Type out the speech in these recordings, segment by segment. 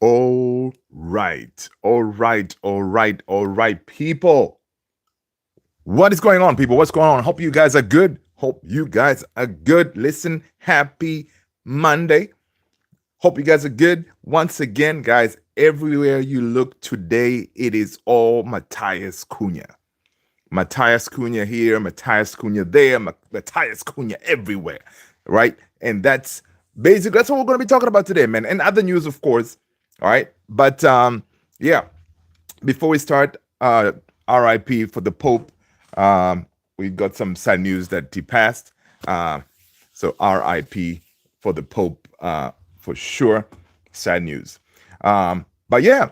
All right, people. What is going on, people? What's going on? Hope you guys are good. Hope you guys are good. Listen, happy Monday. Hope you guys are good. Once again, guys, everywhere you look today, it is all Matthias Cunha. Matthias Cunha here, Matthias Cunha there, Matthias Cunha everywhere, right? And that's what we're going to be talking about today, man. And other news, of course, all right? But yeah, before we start, RIP for the Pope. We got some sad news that he passed. So RIP for the Pope, for sure. Sad news. But yeah,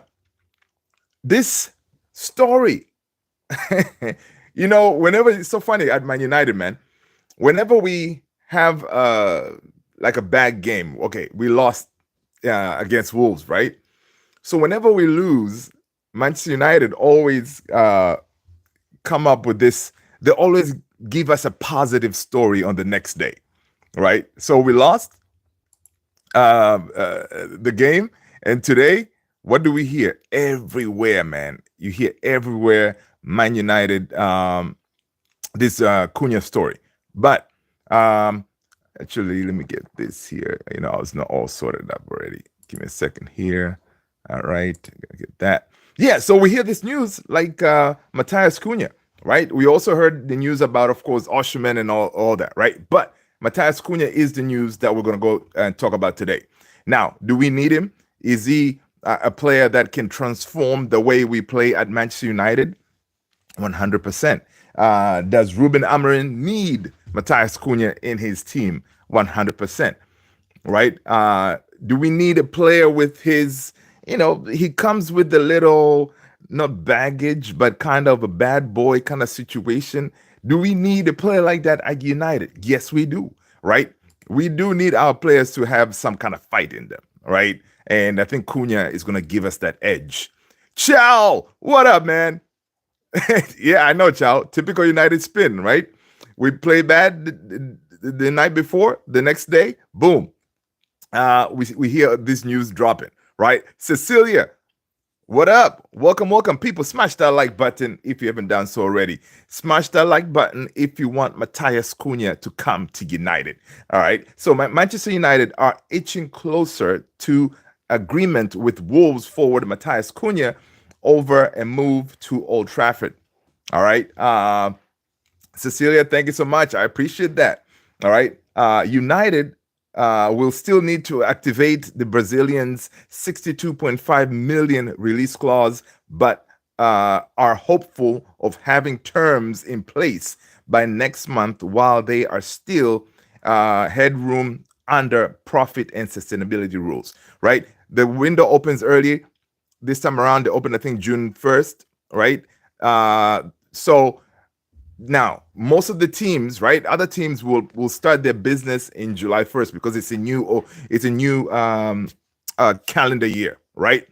this story, whenever it's so funny at Man United, man, whenever we have like a bad game, okay, we lost against Wolves, right? So whenever we lose, Manchester United always come up with this. They always give us a positive story on the next day, right? So we lost the game, and today, what do we hear? Everywhere, man. You hear everywhere Man United, this Cunha story. But actually, let me get this here. I was not all sorted up already. Give me a second here. All right, gotta get that. Yeah, so we hear this news like Matthias Cunha, right? We also heard the news about, of course, Osherman and all that, right? But Matthias Cunha is the news that we're going to go and talk about today. Now, do we need him? Is he a player that can transform the way we play at Manchester United? 100%. Does Ruben Amorim need Matthias Cunha in his team? 100%. Right? Do we need a player with his, he comes with a little, not baggage, but kind of a bad boy kind of situation? Do we need a player like that at United? Yes, we do. Right? We do need our players to have some kind of fight in them. Right? And I think Cunha is going to give us that edge. Chow, what up, man? Yeah, I know, Chow. Typical United spin, right? We play bad the night before, the next day, boom. We hear this news dropping, right? Cecilia, what up? Welcome. People, smash that like button if you haven't done so already. Smash that like button if you want Matthias Cunha to come to United. All right. So Manchester United are itching closer to agreement with Wolves forward Matthias Cunha over a move to Old Trafford. All right. Cecilia, thank you so much. I appreciate that. All right. United will still need to activate the Brazilians' 62.5 million release clause, but are hopeful of having terms in place by next month while they are still headroom under profit and sustainability rules, right? The window opens early. This time around, they opened, I think, June 1st, right? So now, most of the teams, right? Other teams will start their business in July 1st because it's a new calendar year, right?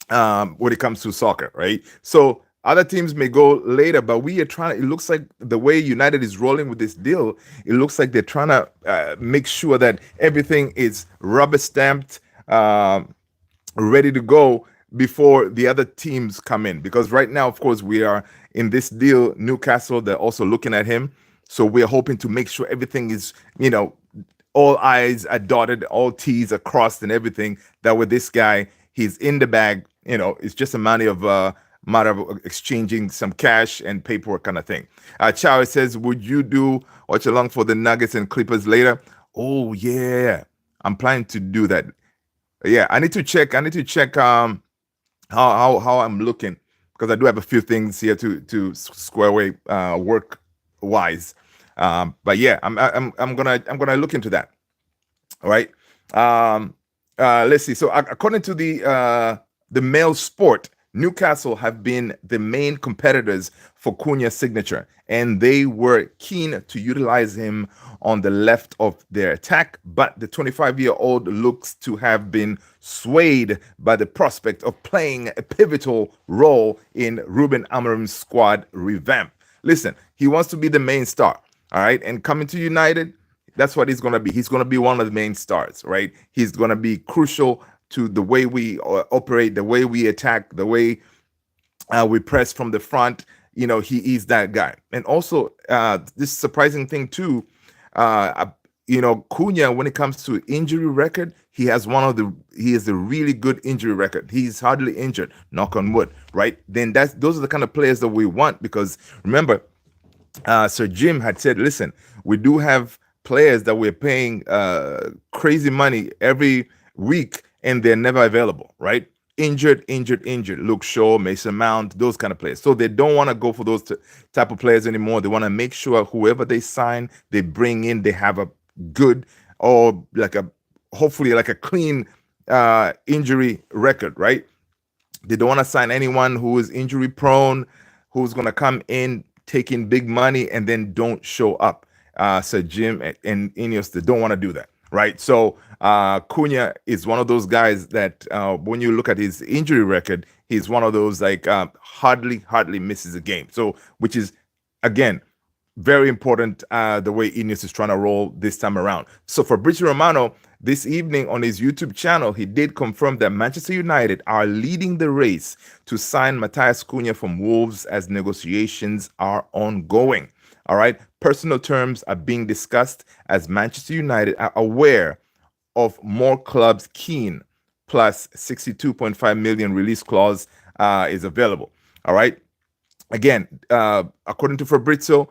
When it comes to soccer, right? So other teams may go later, but we are trying. It looks like the way United is rolling with this deal, it looks like they're trying to make sure that everything is rubber stamped, ready to go before the other teams come in. Because right now, of course, we are in this deal. Newcastle, they're also looking at him. So we're hoping to make sure everything is, all I's are dotted, all T's are crossed and everything. That with this guy, he's in the bag. It's just a matter of exchanging some cash and paperwork kind of thing. Chow says, would you do watch along for the Nuggets and Clippers later? Oh, yeah. I'm planning to do that. Yeah, I need to check how I'm looking, because I do have a few things here to square away work wise. But yeah, I'm gonna look into that. All right. Let's see. So according to the Mail Sport, Newcastle have been the main competitors for Cunha's signature, and they were keen to utilize him on the left of their attack. But the 25-year-old looks to have been swayed by the prospect of playing a pivotal role in Ruben Amorim's squad revamp. Listen, he wants to be the main star, all right? And coming to United, that's what he's going to be. He's going to be one of the main stars, right? He's going to be crucial to the way we operate, the way we attack, the way we press from the front. He is that guy. And also, this surprising thing too, uh, Cunha, when it comes to injury record, he has a really good injury record. He's hardly injured, knock on wood, right? Then those are the kind of players that we want, because remember, Sir Jim had said, listen, we do have players that we're paying crazy money every week, and they're never available, right? Injured. Luke Shaw, Mason Mount, those kind of players. So they don't want to go for those type of players anymore. They want to make sure whoever they sign, they bring in, they have a good, or hopefully like a clean injury record, right? They don't want to sign anyone who is injury prone, who's going to come in taking big money and then don't show up. So Jim and Ineos, they don't want to do that, right? So Cunha is one of those guys that when you look at his injury record, he's one of those hardly misses a game. So, which is, again, very important, the way Ineos is trying to roll this time around. So for Fabrizio Romano, this evening on his YouTube channel, he did confirm that Manchester United are leading the race to sign Matthias Cunha from Wolves as negotiations are ongoing. All right. Personal terms are being discussed as Manchester United are aware of more clubs keen, plus 62.5 million release clause is available. All right. Again, according to Fabrizio,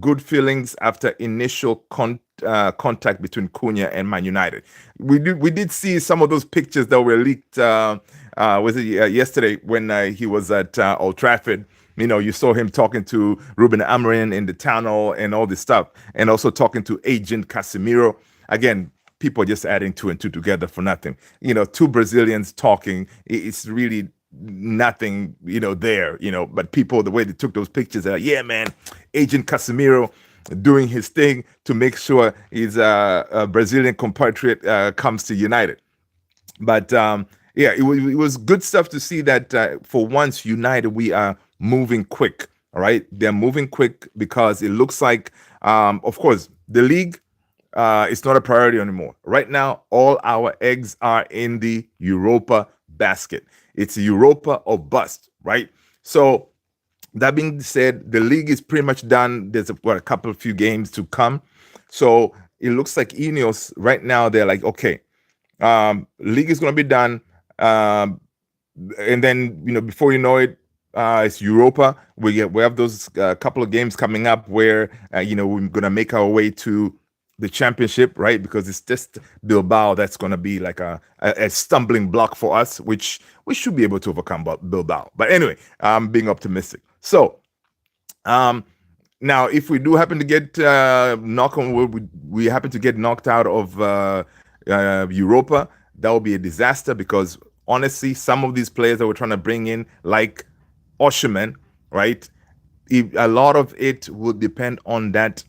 good feelings after initial contact between Cunha and Man United. We did see some of those pictures that were leaked. Was it yesterday when he was at Old Trafford? You saw him talking to Ruben Amorim in the tunnel and all this stuff, and also talking to agent Casemiro. Again, people just adding two and two together for nothing. Two Brazilians talking. It's really nothing, there, but people, the way they took those pictures, they're like, yeah, man, agent Casemiro doing his thing to make sure his a Brazilian compatriot comes to United. But it was good stuff to see that for once, United, we are moving quick. All right. They're moving quick because it looks like, of course, the league, it's not a priority anymore. Right now, all our eggs are in the Europa basket. It's Europa or bust, right? So that being said, the league is pretty much done. There's a few games to come. So it looks like Ineos right now, they're like, okay, league is going to be done. And then, before you know it, it's Europa. We have those couple of games coming up where, we're going to make our way to the championship, right? Because it's just Bilbao that's going to be like a stumbling block for us, which we should be able to overcome Bilbao. But anyway, I'm being optimistic. So now, if we do happen to get we happen to get knocked out of Europa, that will be a disaster, because honestly, some of these players that we're trying to bring in, like Osherman, right? A lot of it will depend on that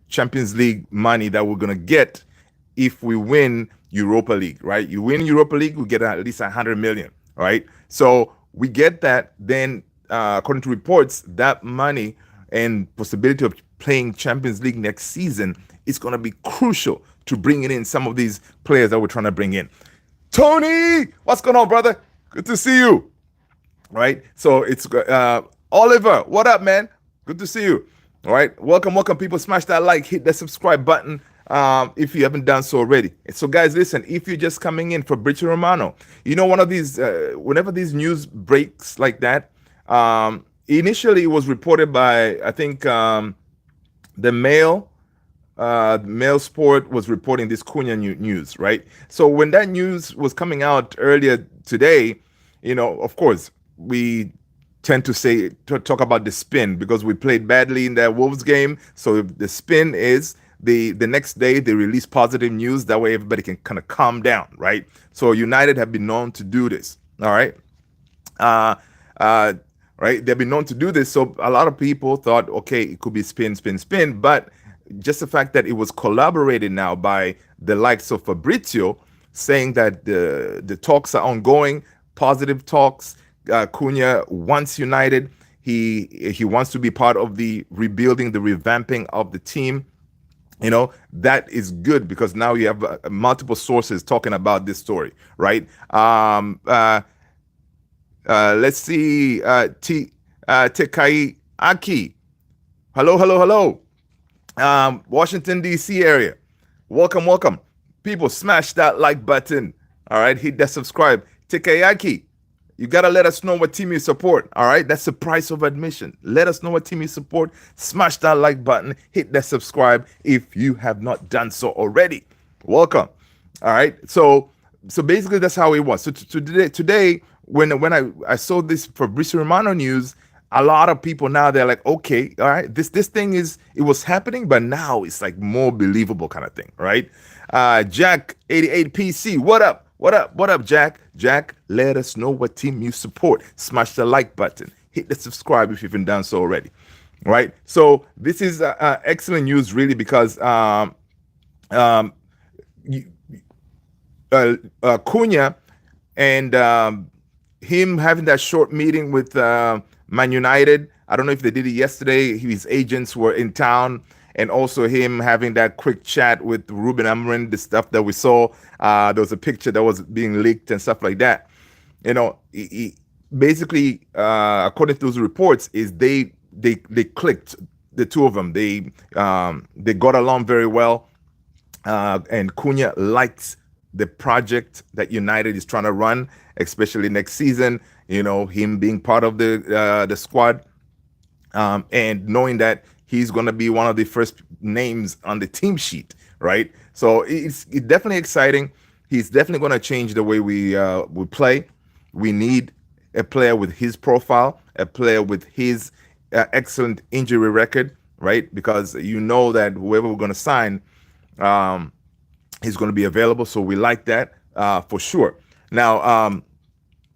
Champions League money that we're going to get if we win Europa League, right? You win Europa League, we get at least 100 million, right? So we get that, then according to reports, that money and possibility of playing Champions League next season is going to be crucial to bringing in some of these players that we're trying to bring in. Tony, what's going on, brother? Good to see you. Right? So it's Oliver, what up, man? Good to see you. All right, welcome, people. Smash that like, hit that subscribe button if you haven't done so already. So, guys, listen, if you're just coming in for Fabrizio Romano, one of these, whenever these news breaks like that, initially it was reported by, I think, the Mail Sport was reporting this Cunha news, right? So when that news was coming out earlier today, of course, we tend to talk about the spin because we played badly in that Wolves game. So the spin is the next day they release positive news. That way everybody can kind of calm down, right? So United have been known to do this. All right. Right. They've been known to do this. So a lot of people thought, okay, it could be spin. But just the fact that it was collaborated now by the likes of Fabrizio saying that the talks are ongoing, positive talks. Cunha wants United. He wants to be part of the rebuilding, the revamping of the team. That is good because now you have multiple sources talking about this story, right? Let's see. Tekai Aki. Hello, hello, hello. Washington, D.C. area. Welcome, welcome. People, smash that like button. All right, hit that subscribe. Tekayaki, you got to let us know what team you support. All right, that's the price of admission. Let us know what team you support. Smash that like button. Hit that subscribe if you have not done so already. Welcome. All right, so basically that's how it was. So today when I saw this Fabrizio Romano news, a lot of people now they're like, okay, all right, this thing it was happening, but now it's like more believable kind of thing, right? Jack 88 PC, what up? What up? What up, Jack? Jack, let us know what team you support. Smash the like button. Hit the subscribe if you haven't done so already. Right? So this is excellent news, really, because um, Cunha and him having that short meeting with Man United. I don't know if they did it yesterday. His agents were in town, and also him having that quick chat with Ruben Amorim. The stuff that we saw, there was a picture that was being leaked and stuff like that. Basically, according to those reports, is they clicked, the two of them. They got along very well, and Cunha likes the project that United is trying to run, especially next season. Him being part of the squad, and knowing that he's going to be one of the first names on the team sheet, right? So it's definitely exciting. He's definitely going to change the way we play. We need a player with his profile, a player with his excellent injury record, right? Because that whoever we're going to sign, he's going to be available. So we like that for sure. Now,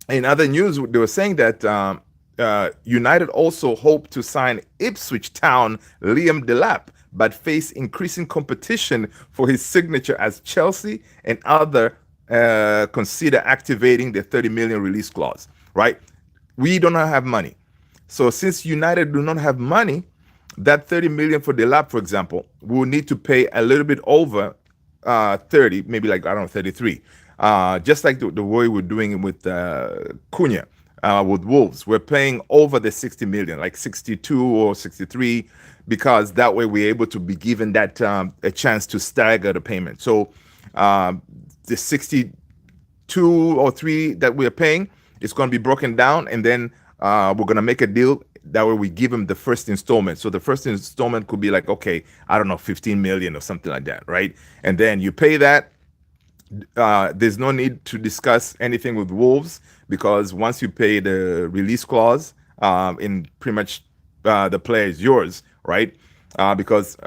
in other news, they were saying that United also hope to sign Ipswich Town Liam Delap, but face increasing competition for his signature as Chelsea and other consider activating the 30 million release clause, right? We do not have money. So since United do not have money, that 30 million for Delap, for example, we will need to pay a little bit over 30, maybe like, I don't know, 33. Just like the way we're doing it with Cunha, with Wolves. We're paying over the 60 million, like 62 or 63, because that way we're able to be given that a chance to stagger the payment. So the 62 or 3 that we're paying, it's going to be broken down, and then we're going to make a deal. That way we give him the first installment. So the first installment could be like, okay, I don't know, 15 million or something like that, right? And then you pay that. There's no need to discuss anything with Wolves, because once you pay the release clause, in pretty much the player is yours, right? Because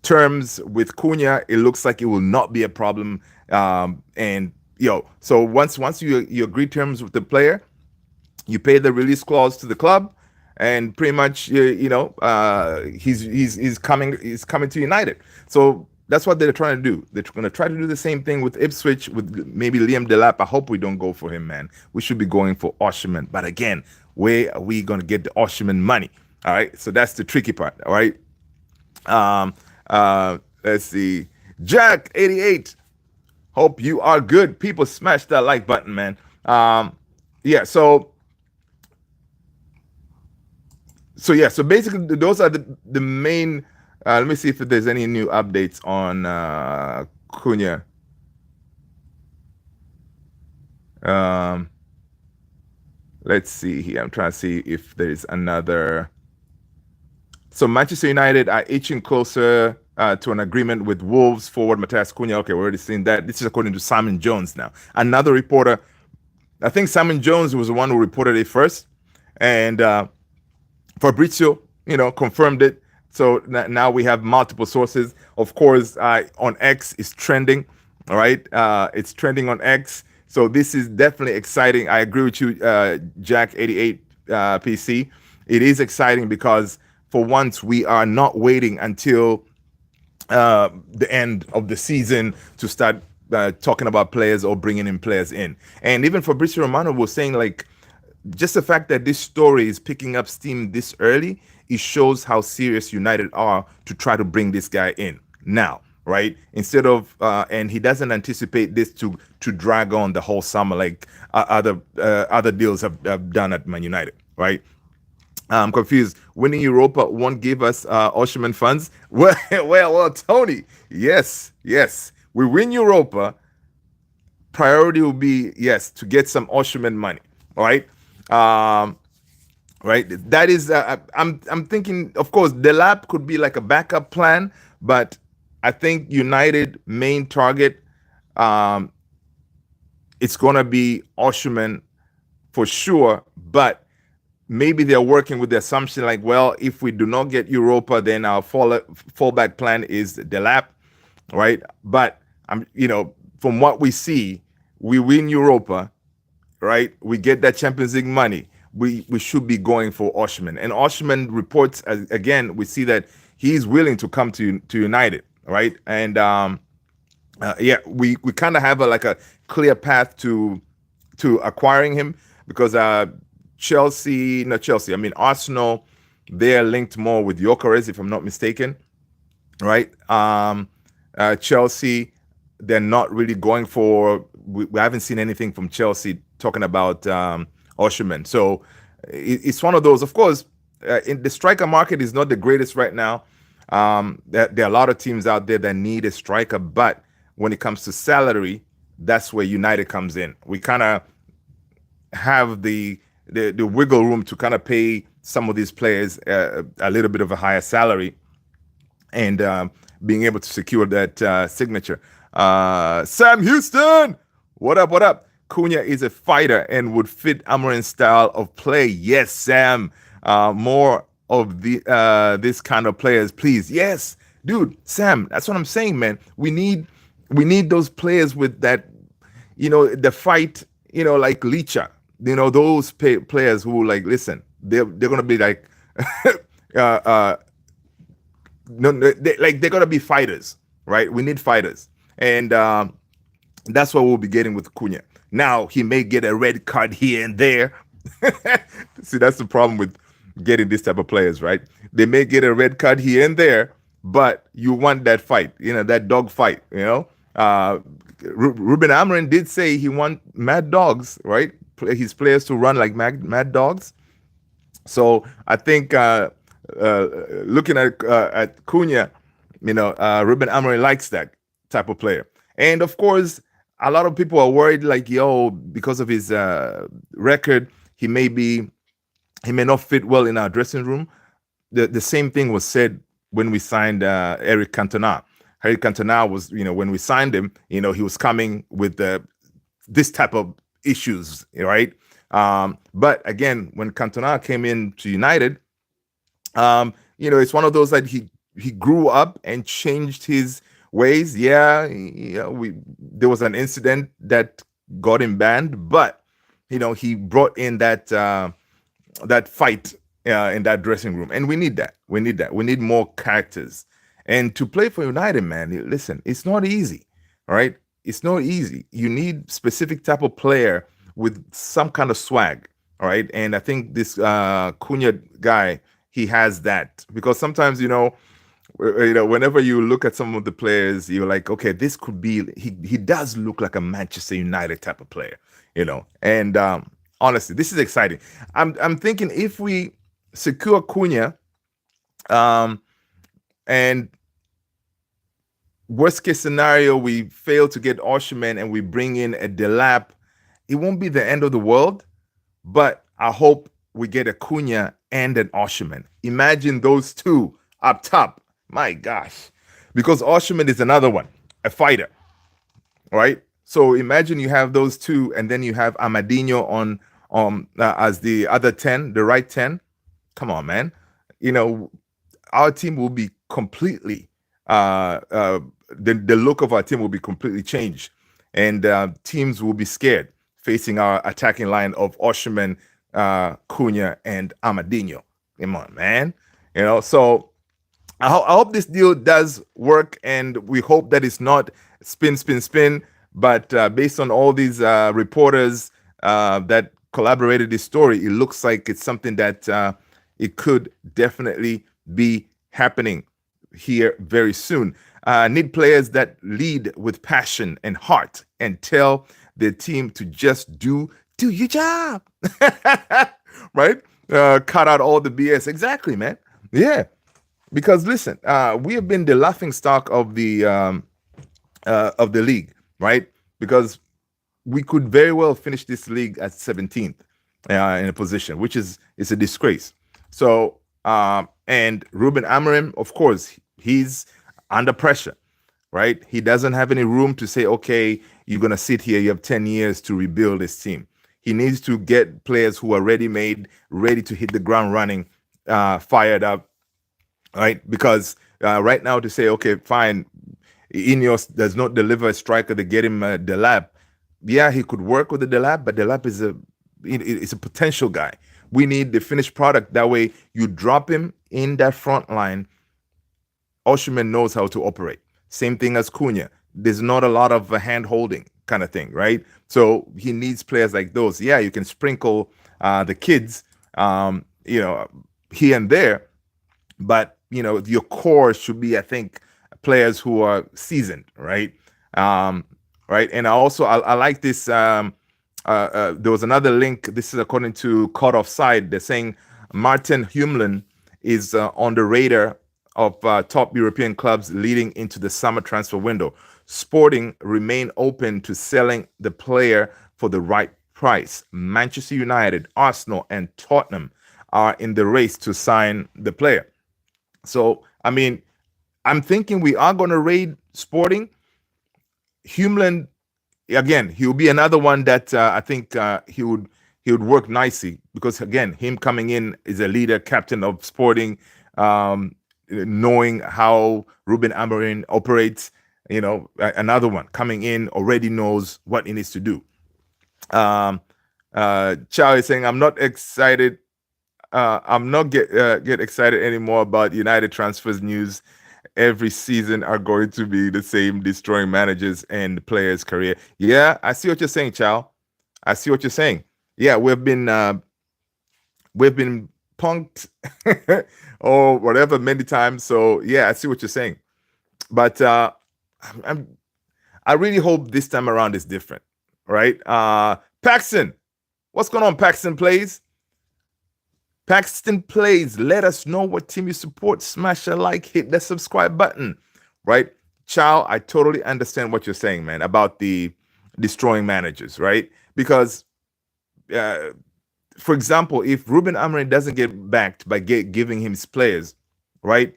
terms with Cunha, it looks like it will not be a problem. So once you agree terms with the player, you pay the release clause to the club, and pretty much he's coming to United. So that's what they're trying to do. They're going to try to do the same thing with Ipswich, with maybe Liam Delap. I hope we don't go for him, man. We should be going for Osimhen. But again, where are we going to get the Osimhen money? All right, so that's the tricky part. All right. Let's see. Jack 88. Hope you are good. People, smash that like button, man. Yeah. So basically those are the main. Let me see if there's any new updates on Cunha. Let's see here. I'm trying to see if there's another. So Manchester United are inching closer to an agreement with Wolves forward Matthias Cunha. Okay, we're already seeing that. This is according to Simon Jones now. Another reporter, I think Simon Jones was the one who reported it first. And Fabrizio, confirmed it. So now we have multiple sources. Of course, on X is trending. All right, it's trending on X. So this is definitely exciting. I agree with you, Jack 88 PC. It is exciting because for once we are not waiting until the end of the season to start talking about players or bringing in players in. And even Fabrizio Romano was saying, like, just the fact that this story is picking up steam this early, it shows how serious United are to try to bring this guy in now, right? Instead of and he doesn't anticipate this to drag on the whole summer like other deals have done at Man United, right? I'm confused. Winning Europa won't give us Osherman funds. Well, Tony. Yes, yes. We win Europa. Priority will be yes to get some Osherman money. All right. Um, right. That is. I'm thinking. Of course, the lab could be like a backup plan, but I think United main target. Um, it's gonna be Osherman for sure, but maybe they're working with the assumption like, well, if we do not get Europa, then our fallback plan is the lap, right? But from what we see, we win Europa, right? We get that Champions League money. We should be going for Oshman. And Oshman reports again. We see that he's willing to come to United, right? And yeah, we kind of have like a clear path to acquiring him because not Chelsea. I mean Arsenal. They're linked more with Gyökeres, if I'm not mistaken, right? Chelsea, they're not really going for. We haven't seen anything from Chelsea talking about Osherman. So it's one of those. Of course, in the striker market is not the greatest right now. There are a lot of teams out there that need a striker, but when it comes to salary, that's where United comes in. We kind of have the wiggle room to kind of pay some of these players a little bit of a higher salary and being able to secure that signature. Sam Houston, what up? What up? Cunha is a fighter and would fit Amorim's style of play. Yes, Sam. More of this kind of players, please. Yes, dude, Sam. That's what I'm saying, man. We need those players with that, the fight, like Licha. Those players who like listen. They're gonna be like, no, they're gonna be fighters, right? We need fighters, and that's what we'll be getting with Cunha. Now he may get a red card here and there. See, that's the problem with getting this type of players, right? They may get a red card here and there, but you want that fight, that dog fight, Ruben Amorim did say he want mad dogs, right? His players to run like mad dogs. So I think looking at Cunha, Ruben Amorim likes that type of player. And of course, a lot of people are worried, like, because of his record, he may not fit well in our dressing room. The same thing was said when we signed Eric Cantona. Eric Cantona was, when we signed him, he was coming with this type of issues, right? But again, when Cantona came in to United, it's one of those that he grew up and changed his ways. Yeah, there was an incident that got him banned, but he brought in that fight in that dressing room, and we need that. We need more characters. And to play for United, man, listen, it's not easy, all right? It's not easy. You need specific type of player with some kind of swag, all right? And I think this Cunha guy, he has that, because sometimes whenever you look at some of the players, you're like, okay, this could be. He does look like a Manchester United type of player, And honestly, this is exciting. I'm thinking if we secure Cunha, and worst case scenario, we fail to get Osherman and we bring in a Delap, it won't be the end of the world, but I hope we get a Cunha and an Osherman. Imagine those two up top. My gosh. Because Osherman is another one, a fighter, right? So imagine you have those two, and then you have Amadinho on as the other 10, the right 10. Come on, man. Our team will be completely the look of our team will be completely changed, and teams will be scared facing our attacking line of Osherman, Cunha, and Amadinho. Come on, man. So I hope this deal does work, and we hope that it's not spin. But based on all these reporters that collaborated this story, it looks like it's something that it could definitely be happening here very soon. Need players that lead with passion and heart and tell their team to just do your job, right? Cut out all the BS. Exactly, man. Yeah, because listen, we have been the laughing stock of the league, right? Because we could very well finish this league at 17th in a position, which is a disgrace. So, and Ruben Amorim, of course, he's under pressure, right? He doesn't have any room to say, okay, you're going to sit here, you have 10 years to rebuild this team. He needs to get players who are ready made, ready to hit the ground running, fired up, right? Because right now to say, okay, fine, Ineos does not deliver a striker to get him the lab. Yeah, he could work with the Delap, but Delap is a potential guy. We need the finished product. That way, you drop him in that front line. Oshiman knows how to operate. Same thing as Cunha. There's not a lot of hand holding kind of thing, right? So he needs players like those. Yeah, you can sprinkle the kids, here and there, but your core should be, I think, players who are seasoned, right? Right. And I like this. There was another link. This is according to Caught Offside. They're saying Martin Humlin is on the radar of top European clubs leading into the summer transfer window. Sporting remain open to selling the player for the right price. Manchester United, Arsenal, and Tottenham are in the race to sign the player. So, I mean, I'm thinking we are going to raid Sporting. Humlin, again, he'll be another one that I think he would work nicely, because again, him coming in is a leader, captain of Sporting, knowing how Ruben Amorim operates. Another one coming in already knows what he needs to do. Chow is saying, I'm not excited. I'm not get excited anymore about United transfers news. Every season are going to be the same, destroying managers and players' career. Yeah, I see what you're saying, Chow. I see what you're saying. Yeah, we've been punked or whatever many times. So yeah, I see what you're saying. But I really hope this time around is different, right? Paxton, what's going on, Paxton Plays? Paxton Plays, let us know what team you support. Smash a like, hit the subscribe button, right? Chow, I totally understand what you're saying, man, about the destroying managers, right? Because, for example, if Ruben Amorim doesn't get backed by giving him his players, right,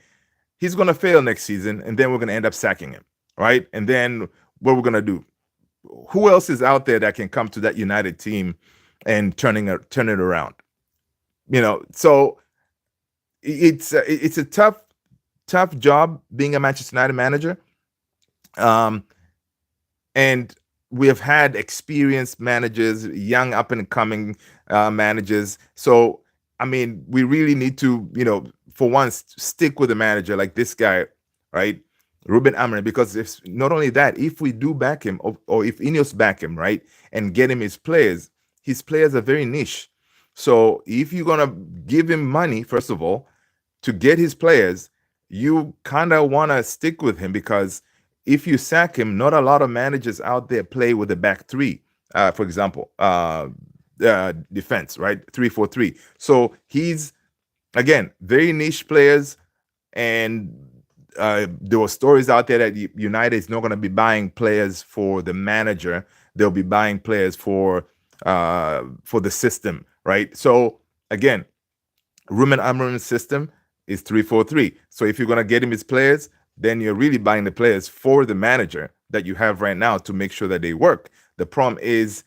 he's going to fail next season, and then we're going to end up sacking him, right? And then what we're going to do? Who else is out there that can come to that United team and turn it around? So it's a tough job being a Manchester United manager, and we have had experienced managers, young up and coming managers. So I mean, we really need to, for once, stick with a manager like this guy, right, Ruben Amorim, because if not only that, if we do back him, or if Ineos back him, right, and get him his players are very niche. So if you're gonna give him money, first of all, to get his players, you kind of want to stick with him, because if you sack him, not a lot of managers out there play with the back three. For example, defense, right, 3-4-3. So he's, again, very niche players, and there were stories out there that United is not going to be buying players for the manager; they'll be buying players for the system. Right. So again, Ruben Amorim's system is 3-4-3. So if you're going to get him his players, then you're really buying the players for the manager that you have right now to make sure that they work. The problem is,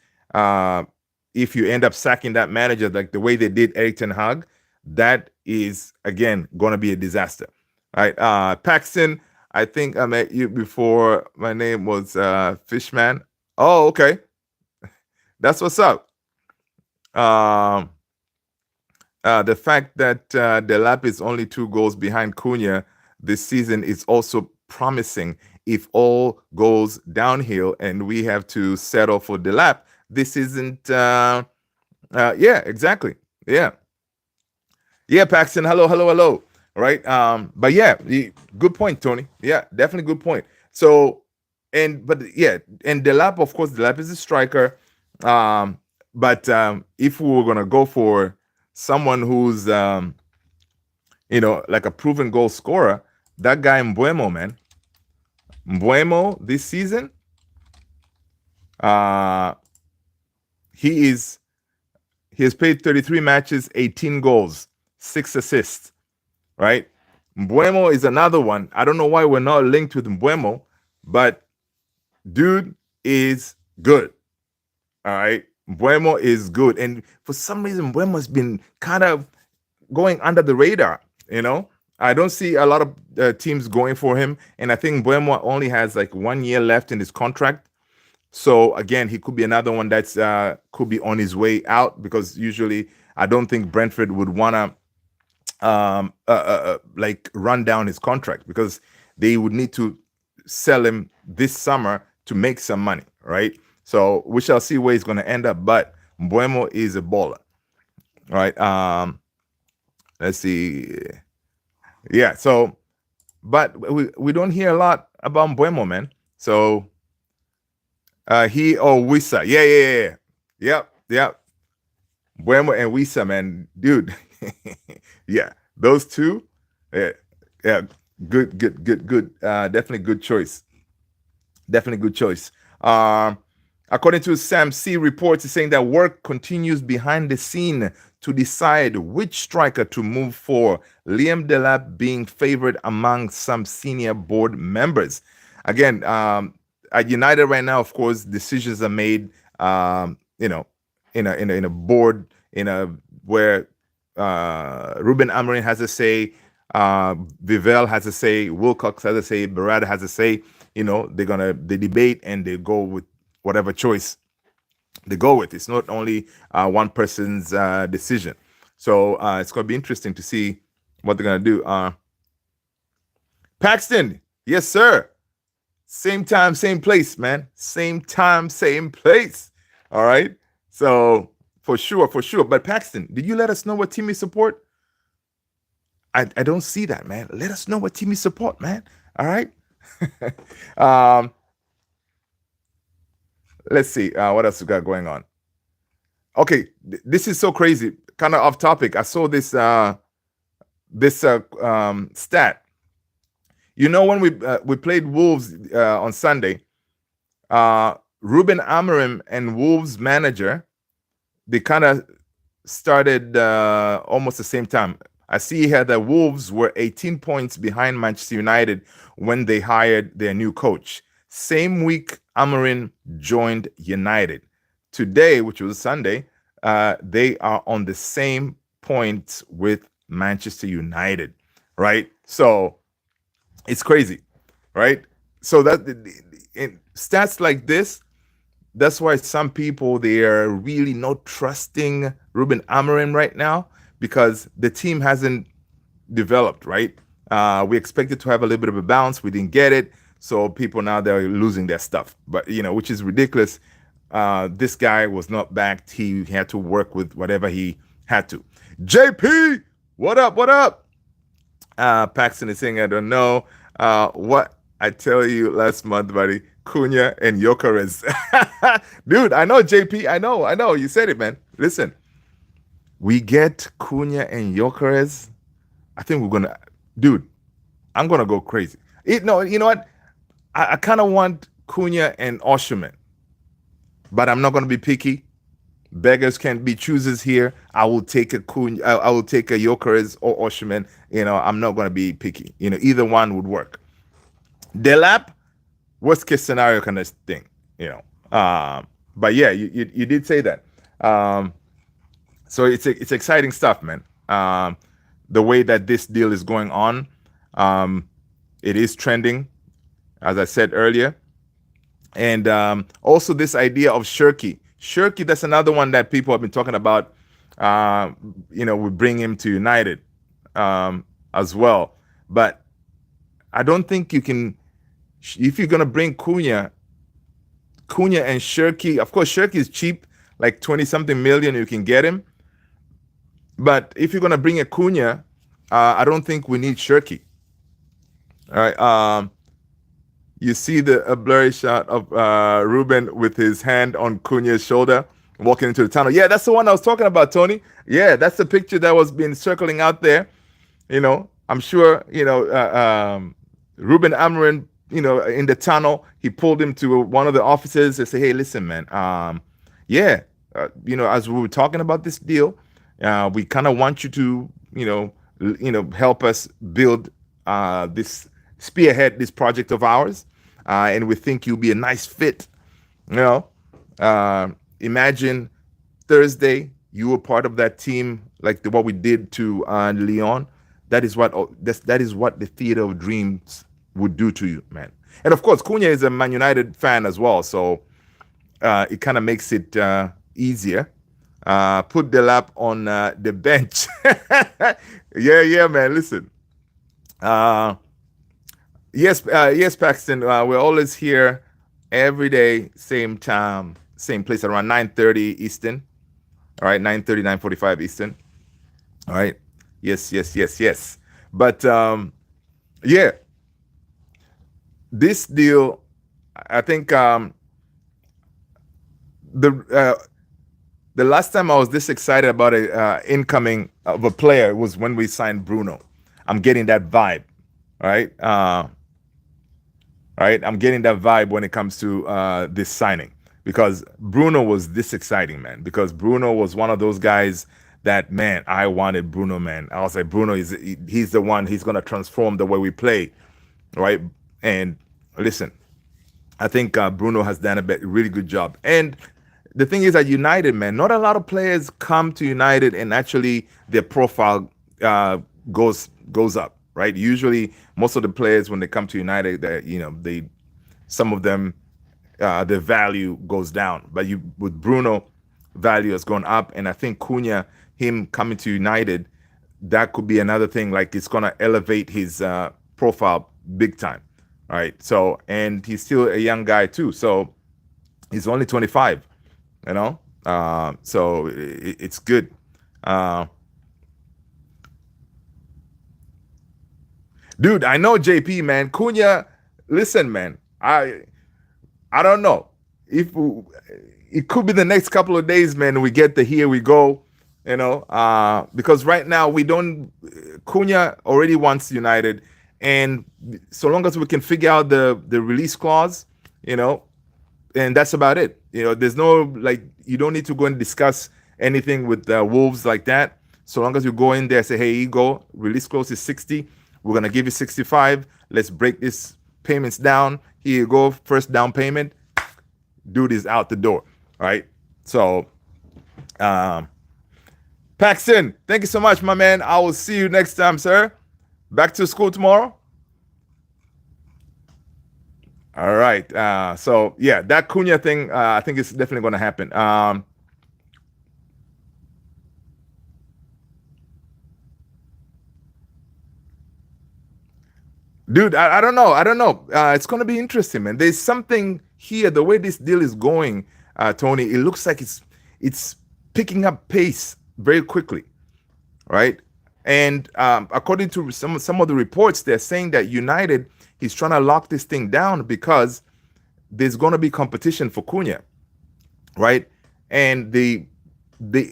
if you end up sacking that manager like the way they did Erik ten Hag, that is, again, going to be a disaster. All right. Paxton, I think I met you before. My name was Fishman. Oh, okay. That's what's up. The fact that Delap is only 2 goals behind Cunha this season is also promising. If all goes downhill and we have to settle for Delap, this isn't Yeah, exactly. Yeah. Yeah, Paxton. Hello, hello, hello. All right. But yeah, good point, Tony. Yeah, definitely good point. So, but yeah, and Delap, of course, Delap is a striker. Um, but if we were gonna go for someone who's like a proven goal scorer, that guy Mbuemo, man, Mbuemo this season, uh, he is he has played 33 matches, 18 goals, 6 assists. Right? Mbuemo is another one. I don't know why we're not linked with Mbuemo, but dude is good. All right. Mbuemo is good. And for some reason, Mbuemo has been kind of going under the radar. You know, I don't see a lot of teams going for him. And I think Mbuemo only has like 1 year left in his contract. So again, he could be another one that's could be on his way out, because usually I don't think Brentford would want to like run down his contract, because they would need to sell him this summer to make some money, right? So we shall see where he's going to end up. But Mbuemo is a baller, right? Let's see. Yeah. So, but we don't hear a lot about Mbuemo, man. So Wissa. Yeah. Yep. Mbuemo and Wissa, man, dude. Yeah, those two. Yeah, yeah, good. Definitely good choice. Definitely good choice. According to Sam C reports, is saying that work continues behind the scene to decide which striker to move for. Liam Delap being favored among some senior board members. Again, at United right now, of course, decisions are made. In a board where Ruben Amorim has a say, Vivell has a say, Wilcox has a say, Berada has a say. They debate and they go with whatever choice they go with. It's not only one person's decision. So it's going to be interesting to see what they're going to do. Paxton, yes, sir. Same time, same place, man. Same time, same place. All right. So for sure. But Paxton, did you let us know what team you support? I don't see that, man. Let us know what team you support, man. All right. Let's see. What else we got going on? Okay, this is so crazy. Kind of off topic. I saw this stat. When we played Wolves on Sunday, Ruben Amorim and Wolves manager, they kind of started almost the same time. I see here that Wolves were 18 points behind Manchester United when they hired their new coach. Same week, Amorim joined United. Today, which was Sunday, they are on the same points with Manchester United, right? So it's crazy, right? So that in stats like this, that's why some people, they are really not trusting Ruben Amorim right now, because the team hasn't developed, right? We expected to have a little bit of a bounce. We didn't get it. So people now, they're losing their stuff, but which is ridiculous. This guy was not backed. He had to work with whatever he had to. JP, what up? Paxton is saying, I don't know what I tell you last month, buddy. Cunha and Gyökeres. Dude, I know, JP. I know. You said it, man. Listen, we get Cunha and Gyökeres. I think we're gonna, dude. I'm gonna go crazy. You know what? I kind of want Cunha and Osherman, but I'm not gonna be picky. Beggars can't be choosers here. I will take a Cunha. I will take a Gyökeres or Osherman. I'm not gonna be picky. Either one would work. Delap, worst case scenario kind of thing. But yeah, you did say that. So it's exciting stuff, man. The way that this deal is going on, it is trending, as I said earlier. And also this idea of Shirky. Shirky, that's another one that people have been talking about. We bring him to United as well. But I don't think you can, if you're going to bring Cunha and Shirky, of course, Shirky is cheap, like 20 something million, you can get him. But if you're gonna bring a Cunha, I don't think we need Shirky. All right. You see the a blurry shot of Ruben with his hand on Cunha's shoulder walking into the tunnel. Yeah, that's the one I was talking about, Tony. Yeah, that's the picture that was being circling out there. I'm sure, Ruben Amarin, in the tunnel, he pulled him to one of the offices and said, hey, listen, man, yeah, as we were talking about this deal, we kind of want you to, help us build this, spearhead this project of ours. And we think you'll be a nice fit. You know, imagine Thursday, you were part of that team, like what we did to Leon. That is what the theater of dreams would do to you, man. And of course, Cunha is a Man United fan as well, so it kind of makes it easier. Put the lap on the bench. Yeah, man. Listen. Yes, Paxton. We're always here every day, same time, same place, around 9:30 Eastern. All right, 9:30, 9:45 Eastern. All right. Yes. But yeah, this deal, I think the last time I was this excited about a incoming of a player was when we signed Bruno. I'm getting that vibe, right? Right, I'm getting that vibe when it comes to this signing, because Bruno was this exciting, man. Because Bruno was one of those guys that, man, I wanted Bruno, man. I was like, Bruno he's the one. He's gonna transform the way we play, right? And listen, I think Bruno has done a really good job. And the thing is at United, man, not a lot of players come to United and actually their profile goes up, right? Usually, most of the players when they come to United, some of them their value goes down. But with Bruno, value has gone up, and I think Cunha, him coming to United, that could be another thing. Like, it's gonna elevate his profile big time, right? So, and he's still a young guy too. So he's only 25, so it's good. Dude, I know JP, man. Cunha, listen, man. I don't know if it could be the next couple of days, man. We get the here we go, because right now we don't. Cunha already wants United, and so long as we can figure out the release clause, and that's about it. There's no, like, you don't need to go and discuss anything with Wolves like that. So long as you go in there, say, hey, you go, release clause is 60. We're gonna give you 65. Let's break these payments down. Here you go, first down payment. Dude is out the door. All right. So, Paxton, thank you so much, my man. I will see you next time, sir. Back to school tomorrow. All right. So yeah, that Cunha thing, I think it's definitely going to happen. Dude, I don't know. It's going to be interesting, man. There's something here. The way this deal is going, Tony, it looks like it's picking up pace very quickly, right? And according to some of the reports, they're saying that United is trying to lock this thing down because there's going to be competition for Cunha, right? And the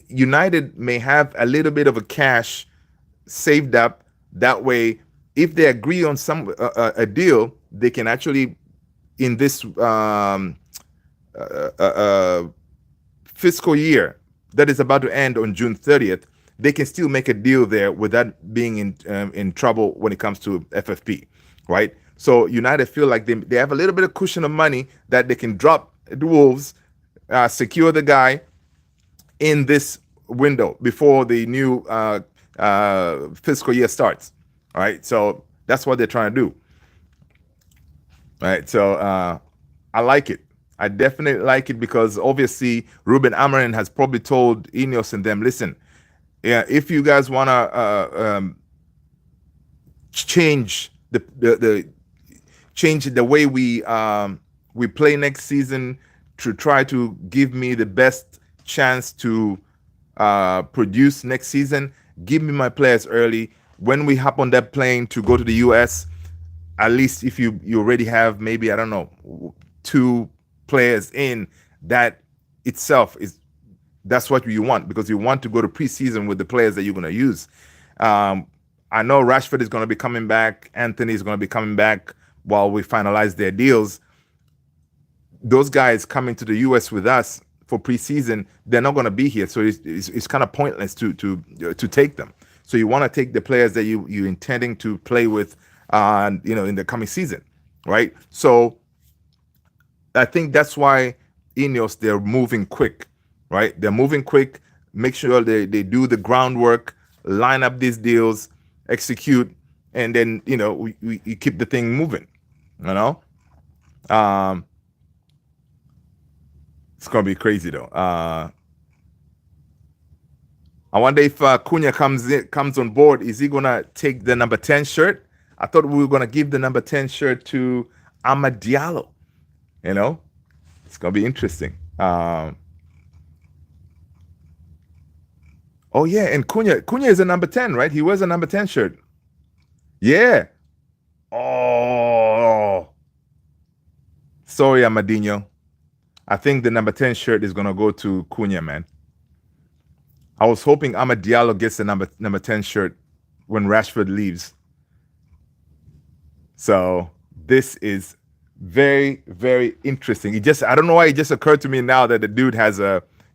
United may have a little bit of a cash saved up. That way, if they agree on a deal, they can actually, in this fiscal year that is about to end on June 30th, they can still make a deal there without being in trouble when it comes to FFP, right? So United feel like they have a little bit of cushion of money that they can drop the Wolves, secure the guy in this window before the new fiscal year starts. All right, so that's what they're trying to do. All right, so I like it. I definitely like it because obviously Ruben Amarin has probably told Ineos and them, listen, yeah, if you guys want to change change the way we play next season to try to give me the best chance to produce next season, give me my players early. When we hop on that plane to go to the US, at least if you already have maybe, I don't know, 2 players in, that itself is, that's what you want, because you want to go to preseason with the players that you're going to use. I know Rashford is going to be coming back. Anthony is going to be coming back while we finalize their deals. Those guys coming to the US with us for preseason, they're not going to be here, so it's kind of pointless to take them. So you want to take the players that you're intending to play with, in the coming season, right? So I think that's why Ineos, they're moving quick, right? They're moving quick. Make sure they do the groundwork, line up these deals, execute, and then we keep the thing moving. It's gonna be crazy though. I wonder if Cunha comes on board. Is he gonna take the number 10 shirt? I thought we were gonna give the number 10 shirt to Amad Diallo. It's gonna be interesting. Oh yeah, and Cunha is a number 10, right? He wears a number 10 shirt. Yeah. Oh, sorry, Amadinho. I think the number 10 shirt is gonna go to Cunha, man. I was hoping Amad Diallo gets the number 10 shirt when Rashford leaves. So this is very, very interesting. I don't know why it just occurred to me now that the dude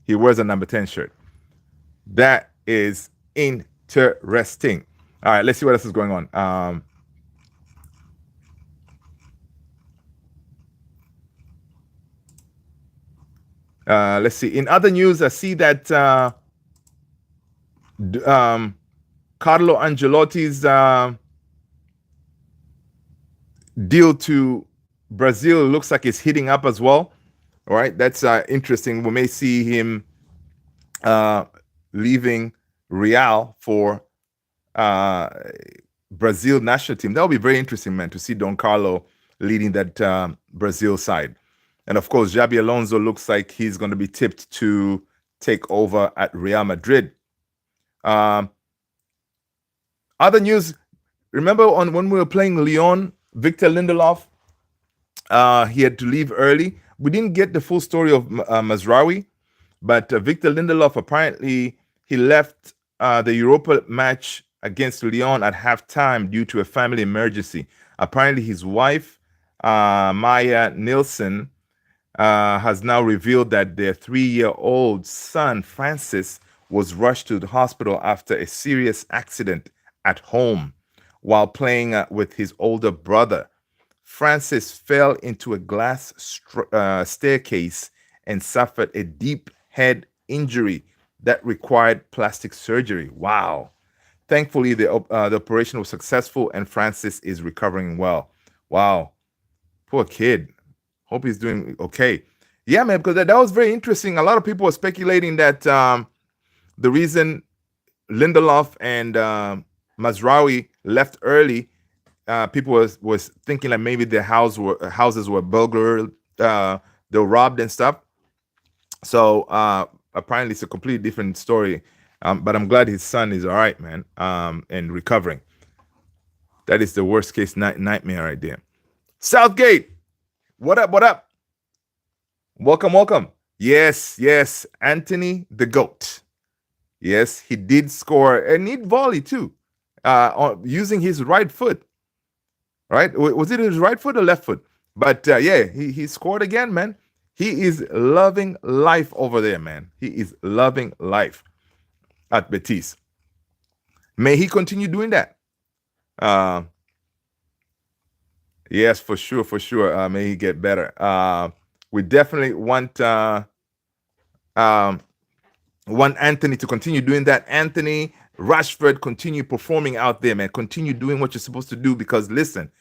he wears a number 10 shirt. That is interesting. All right, let's see what else is going on. Let's see. In other news, I see that Carlo Ancelotti's deal to Brazil looks like it's heating up as well. All right, that's interesting. We may see him leaving Real for Brazil national team. That will be very interesting, man, to see Don Carlo leading that Brazil side. And of course, Xabi Alonso looks like he's going to be tipped to take over at Real Madrid. Other news, remember when we were playing Lyon, Victor Lindelof, he had to leave early. We didn't get the full story of Mazraoui, but Victor Lindelof, apparently he left the Europa match against Lyon at halftime due to a family emergency. Apparently his wife, Maya Nilsson, has now revealed that their 3-year-old son, Francis, was rushed to the hospital after a serious accident at home while playing with his older brother. Francis fell into a glass staircase and suffered a deep head injury that required plastic surgery. Wow. Thankfully, the operation was successful and Francis is recovering well. Wow. Poor kid. Hope he's doing okay. Yeah, man, because that was very interesting. A lot of people were speculating that the reason Lindelof and Mazraoui left early, people was thinking that maybe their houses were burglared, they were robbed and stuff. So apparently it's a completely different story. But I'm glad his son is all right, man, and recovering. That is the worst case nightmare right there. Southgate, what up? What up? Welcome. Yes, Anthony the GOAT. Yes, he did score a neat volley too, using his right foot. Right? Was it his right foot or left foot? But yeah, he scored again, man. He is loving life over there, man. He is loving life at Betis. May he continue doing that. Yes, for sure. May he get better. We definitely want Anthony to continue doing that. Anthony, Rashford, continue performing out there, man. Continue doing what you're supposed to do, because listen,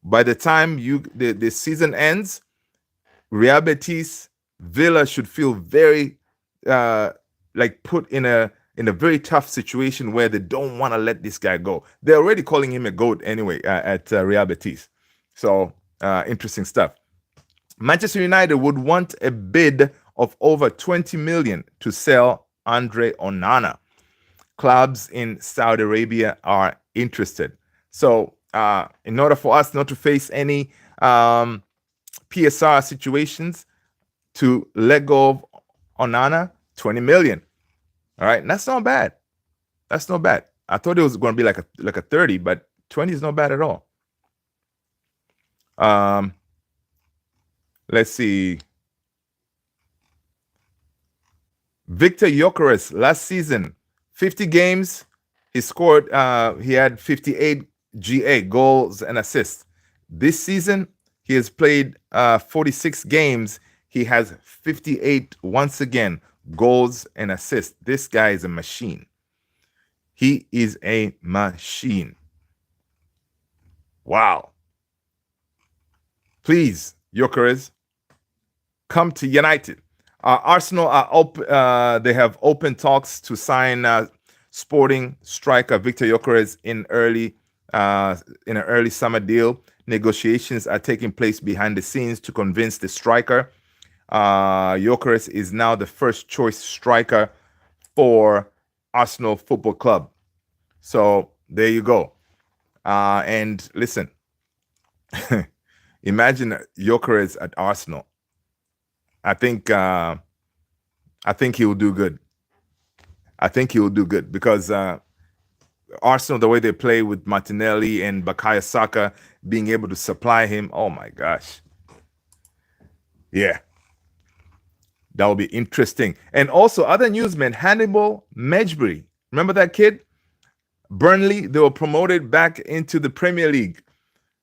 by the time the season ends, Real Betis, Villa should feel very put in a very tough situation where they don't want to let this guy go. They're already calling him a GOAT anyway at Real Betis. So interesting stuff. Manchester United would want a bid of over 20 million to sell Andre Onana. Clubs in Saudi Arabia are interested. So, in order for us not to face any PSR situations, to let go of Onana, 20 million. All right, and that's not bad. That's not bad. I thought it was going to be like a 30, but 20 is not bad at all. Let's see. Victor Gyökeres last season, 50 games, he scored. He had 58 GA goals and assists. This season, he has played 46 games. He has 58 once again goals and assists. This guy is a machine. He is a machine. Wow. Please, Gyökeres, come to United. Arsenal are they have open talks to sign Sporting striker Victor Gyökeres in an early summer deal. Negotiations are taking place behind the scenes to convince the striker. Gyökeres is now the first choice striker for Arsenal Football Club. So there you go. And listen, imagine Gyökeres at Arsenal. I think he will do good. I think he will do good because Arsenal, the way they play with Martinelli and Bukayo Saka being able to supply him, oh my gosh. Yeah. That will be interesting. And also other newsmen, Hannibal Mejbri. Remember that kid? Burnley, they were promoted back into the Premier League.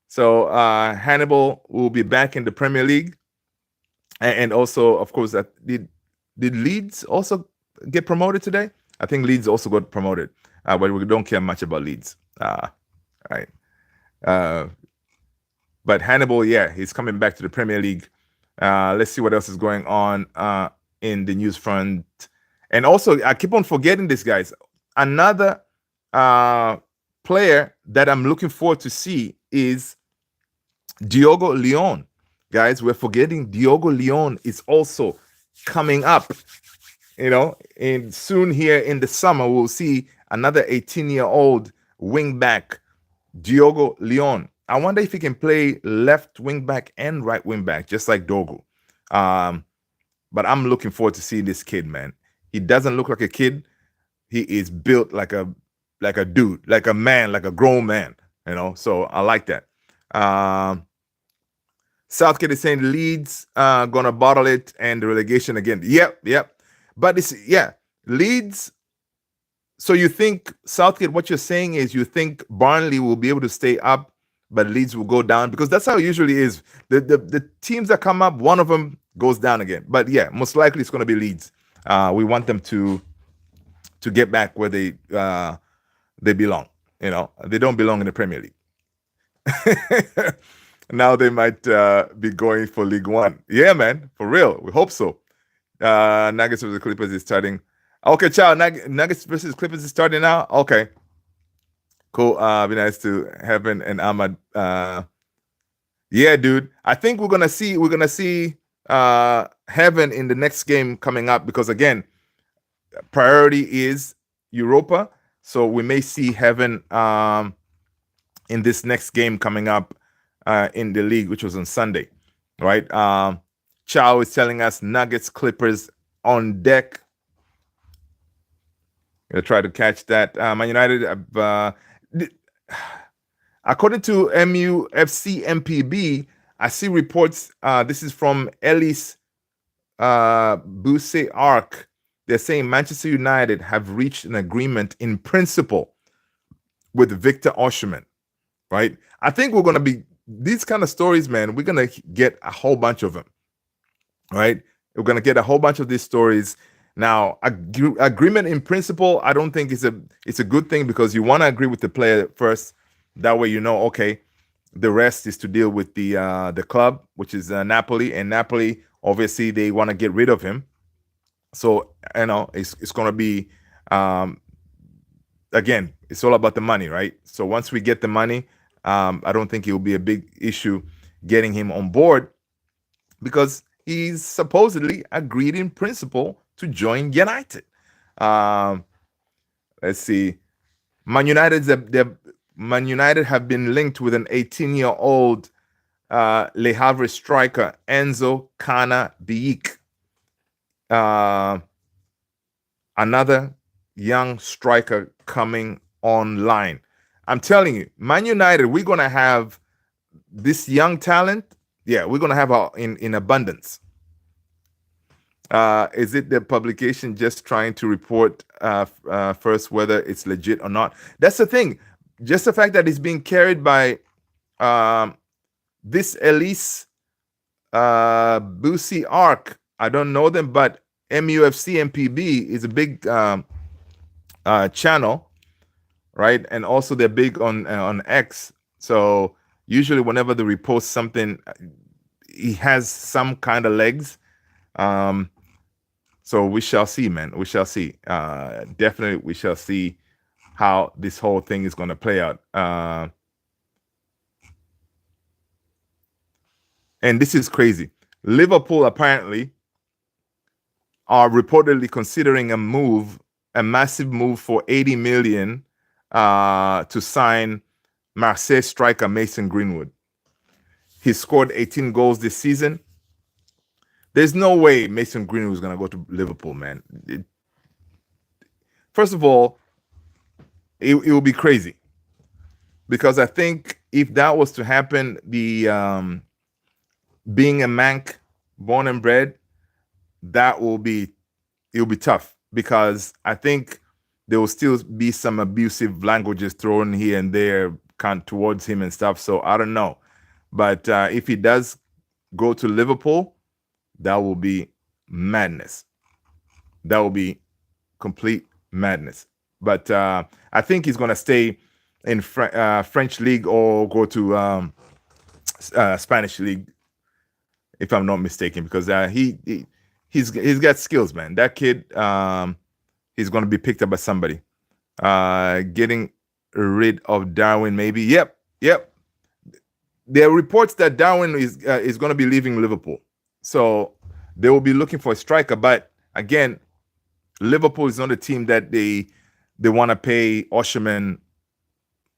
So Hannibal will be back in the Premier League. And also, of course, did Leeds also get promoted today? I think Leeds also got promoted, but we don't care much about Leeds. Right. But Hannibal, yeah, he's coming back to the Premier League. Let's see what else is going on in the news front. And also, I keep on forgetting this, guys. Another player that I'm looking forward to see is Diogo Leon. Guys, we're forgetting Diogo Leon is also coming up. And soon here in the summer, we'll see another 18-year-old wing back, Diogo Leon. I wonder if he can play left wing back and right wing back, just like Dogu. But I'm looking forward to seeing this kid, man. He doesn't look like a kid. He is built like a dude, like a man, like a grown man. So I like that. Southgate is saying Leeds gonna bottle it and the relegation again. Yep. But Leeds. So you think Southgate? What you're saying is you think Burnley will be able to stay up, but Leeds will go down because that's how it usually is. The teams that come up, one of them goes down again. But yeah, most likely it's gonna be Leeds. We want them to get back where they belong. They don't belong in the Premier League. Now they might be going for League One. Yeah, man, for real. We hope so. Nuggets versus Clippers is starting. Okay, ciao. Nuggets versus Clippers is starting now. Okay, cool. Be nice to Heaven and Ahmad. Yeah, dude. I think we're gonna see Heaven in the next game coming up because again, priority is Europa. So we may see Heaven in this next game coming up. In the league, which was on Sunday, right? Chow is telling us Nuggets, Clippers on deck. Gonna try to catch that. Man United, according to MUFC MPB, I see reports. This is from Ellis Bousse Arc. They're saying Manchester United have reached an agreement in principle with Victor Osimhen, right? I think we're gonna be these kind of stories, man, we're going to get a whole bunch of them, right? We're going to get a whole bunch of these stories. Now, agreement in principle, I don't think it's a good thing because you want to agree with the player first. That way, okay, the rest is to deal with the club, which is Napoli. And Napoli, obviously, they want to get rid of him. So, it's going to be, again, it's all about the money, right? So once we get the money, I don't think it will be a big issue getting him on board because he's supposedly agreed in principle to join United. Um, let's see. Man United, Man United have been linked with an 18-year-old Le Havre striker Enzo Cana Biik. Uh, another young striker coming online. I'm telling you, Man United, we're gonna have this young talent. Yeah, we're gonna have in abundance. Is it the publication just trying to report first whether it's legit or not? That's the thing. Just the fact that it's being carried by um, this Elise Busi Arc. I don't know them, but MUFC MPB is a big channel, right? And also they're big on X. So usually whenever they repost something, he has some kind of legs. So we shall see, man. We shall see. Definitely, we shall see how this whole thing is going to play out. And this is crazy. Liverpool apparently are reportedly considering a massive move for 80 million to sign Marseille striker Mason Greenwood. He scored 18 goals this season. There's no way Mason Greenwood is going to go to Liverpool, man. First of all, it will be crazy because I think if that was to happen, the being a Manc, born and bred, it'll be tough because I think there will still be some abusive languages thrown here and there towards him and stuff. So I don't know, but if he does go to Liverpool, that will be madness. That will be complete madness. But I think he's going to stay in French league or go to Spanish league, if I'm not mistaken, because he's got skills, man. That kid, he's going to be picked up by somebody. Getting rid of Darwin, maybe. Yep. There are reports that Darwin is going to be leaving Liverpool, so they will be looking for a striker. But again, Liverpool is not a team that they want to pay Osherman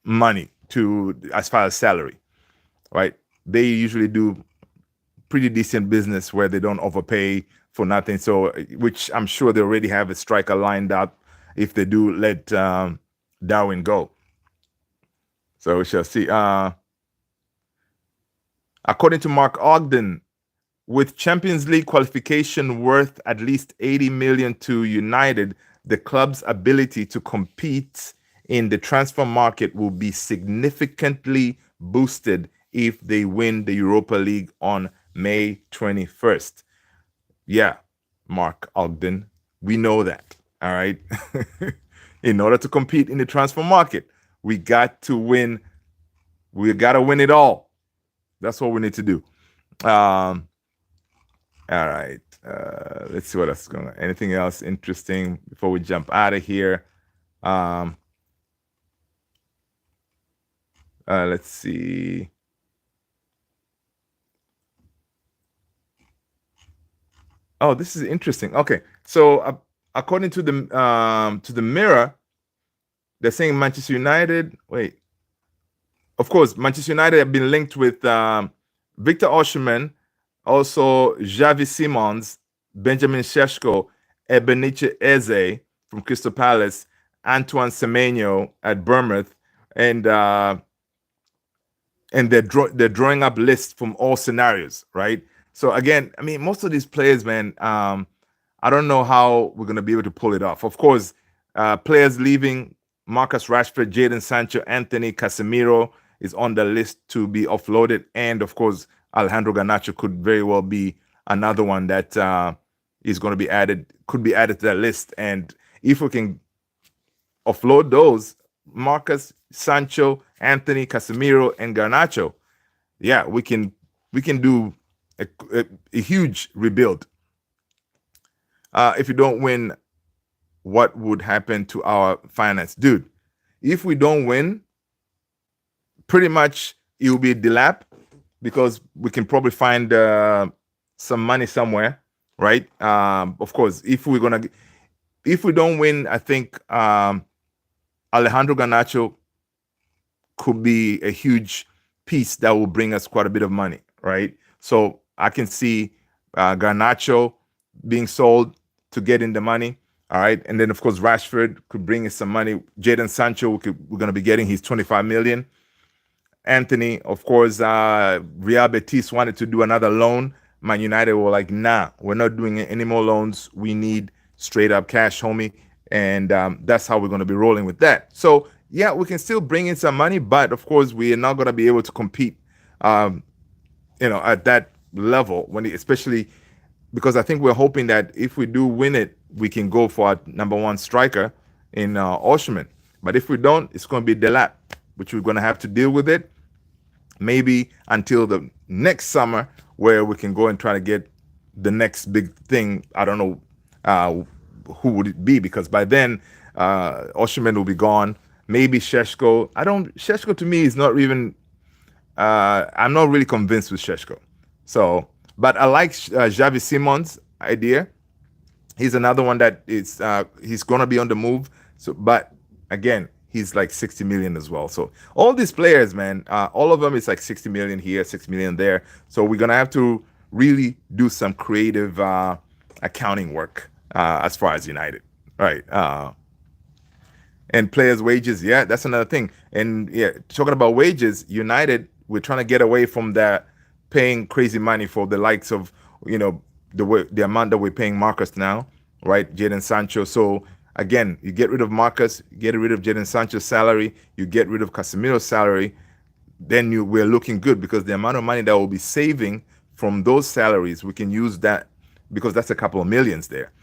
money to as far as salary, right? They usually do pretty decent business where they don't overpay for nothing. So, which I'm sure they already have a striker lined up if they do let Darwin go. So we shall see. According to Mark Ogden, with Champions League qualification worth at least 80 million to United, the club's ability to compete in the transfer market will be significantly boosted if they win the Europa League on May 21st. Yeah, Mark Ogden, we know that. All right. In order to compete in the transfer market, we got to win. We got to win it all. That's what we need to do. All right. Let's see what else is going on. Anything else interesting before we jump out of here? Let's see. Oh, this is interesting. Okay, so according to the Mirror, they're saying Manchester United. Wait, of course, Manchester United have been linked with Victor Osimhen, also Xavi Simons, Benjamin Sesko, Ebenezer Eze from Crystal Palace, Antoine Semenyo at Bournemouth, and they're drawing up lists from all scenarios, right? So again, I mean, most of these players, man, I don't know how we're going to be able to pull it off. Of course, players leaving: Marcus Rashford, Jadon Sancho, Anthony Casemiro is on the list to be offloaded, and of course, Alejandro Garnacho could very well be another one that is going to be added, could be added to that list. And if we can offload those, Marcus, Sancho, Anthony, Casemiro, and Garnacho, yeah, we can do a huge rebuild. If you don't win, what would happen to our finance, dude? If we don't win, pretty much it will be a delap because we can probably find some money somewhere, right? Of course, if we don't win, I think Alejandro Garnacho could be a huge piece that will bring us quite a bit of money, right? So I can see Garnacho being sold to get in the money. All right, and then of course Rashford could bring us some money. Jadon Sancho, we're going to be getting his 25 million. Anthony, of course, Real Betis wanted to do another loan. Man United were like, nah, we're not doing any more loans. We need straight up cash, homie. And that's how we're going to be rolling with that. So, yeah, we can still bring in some money, but of course, we are not going to be able to compete, at that level, especially because I think we're hoping that if we do win it, we can go for our number one striker in Oshman. But if we don't, it's going to be Delap, which we're going to have to deal with it maybe until the next summer where we can go and try to get the next big thing. I don't know who would it be, because by then Osherman will be gone. Maybe Sheshko. Sheshko to me is not even. I'm not really convinced with Sheshko. So, but I like Xavi Simon's idea. He's another one that is he's gonna be on the move. So, but again, he's like 60 million as well. So all these players, man, all of them is like 60 million here, 6 million there. So we're gonna have to really do some creative accounting work as far as United, right? And players' wages, yeah, that's another thing. And yeah, talking about wages, United, we're trying to get away from that paying crazy money for the likes of, the amount that we're paying Marcus now, right? Jadon Sancho. So again, you get rid of Marcus, you get rid of Jadon Sancho's salary, you get rid of Casemiro's salary, then we're looking good, because the amount of money that we'll be saving from those salaries, we can use that, because that's a couple of millions there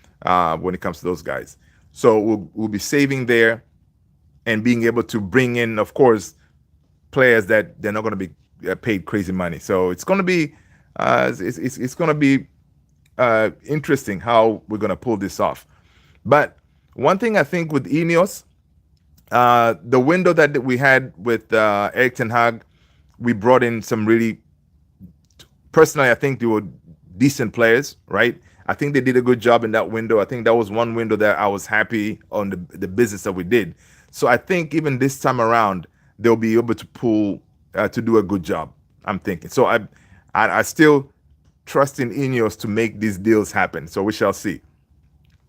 when it comes to those guys. So we'll be saving there and being able to bring in, of course, players that they're not going to be paid crazy money. So it's going to be it's going to be interesting how we're going to pull this off. But one thing I think with Ineos, the window that we had with Erik Ten Hag, we brought in some really, personally, I think they were decent players, right? I think they did a good job in that window. I think that was one window that I was happy on the business that we did. So I think even this time around, they'll be able to to do a good job, I'm thinking. So I still trust in Ineos to make these deals happen. So we shall see,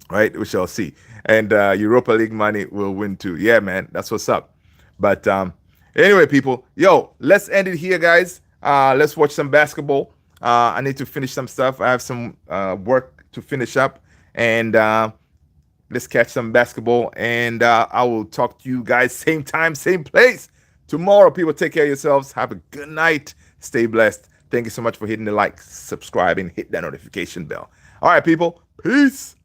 right? We shall see. And Europa League money will win too. Yeah, man, that's what's up. But anyway, people, let's end it here, guys. Let's watch some basketball. I need to finish some stuff. I have some work to finish up. And let's catch some basketball. And I will talk to you guys same time, same place tomorrow. People, take care of yourselves. Have a good night. Stay blessed. Thank you so much for hitting the like, subscribe, and hit that notification bell. All right, people. Peace.